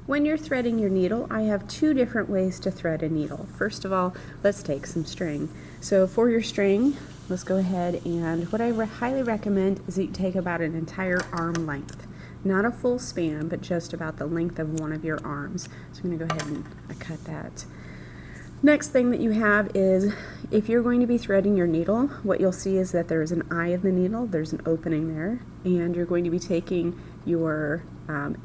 When you're threading your needle, I have two different ways to thread a needle. First of all, let's take some string. So for your string, let's go ahead, and what I highly recommend is that you take about an entire arm length. Not a full span, but just about the length of one of your arms. So I'm going to go ahead and cut that. Next thing that you have is, if you're going to be threading your needle, what you'll see is that there's an eye of the needle, there's an opening there, and you're going to be taking your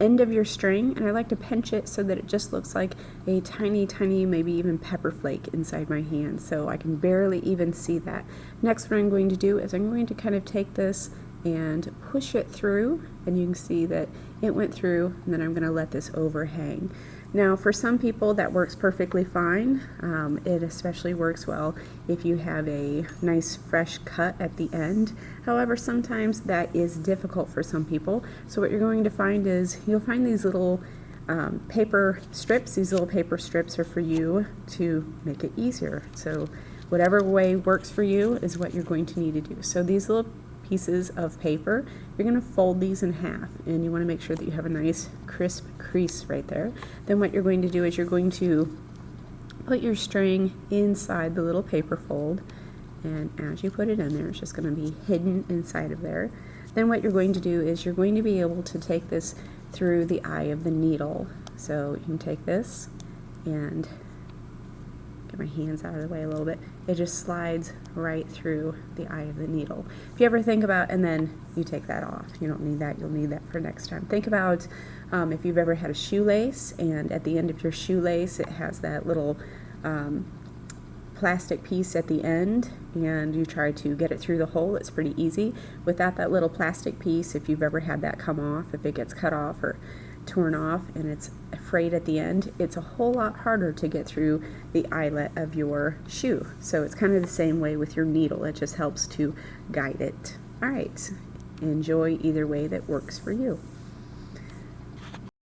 end of your string, and I like to pinch it so that it just looks like a tiny, maybe even pepper flake inside my hand, so I can barely even see that. Next, what I'm going to do is I'm going to kind of take this and push it through, and you can see that it went through, and then I'm going to let this overhang. Now, for some people that works perfectly fine. It especially works well if you have a nice fresh cut at the end. However, sometimes that is difficult for some people. So what you're going to find is you'll find these little paper strips. These little paper strips are for you to make it easier. So whatever way works for you is what you're going to need to do. So these little pieces of paper, you're going to fold these in half, and you want to make sure that you have a nice crisp crease right there. Then what you're going to do is you're going to put your string inside the little paper fold, and as you put it in there, it's just going to be hidden inside of there. Then what you're going to do is you're going to be able to take this through the eye of the needle. So you can take this and get my hands out of the way a little bit. It just slides right through the eye of the needle. If you ever think about, and then you take that off. You don't need that, you'll need that for next time. Think about if you've ever had a shoelace, and at the end of your shoelace it has that little plastic piece at the end, and you try to get it through the hole. It's pretty easy. Without that little plastic piece, if you've ever had that come off, if it gets cut off or torn off and it's frayed at the end, it's a whole lot harder to get through the eyelet of your shoe. So it's kind of the same way with your needle. It just helps to guide it. All right, enjoy either way that works for you.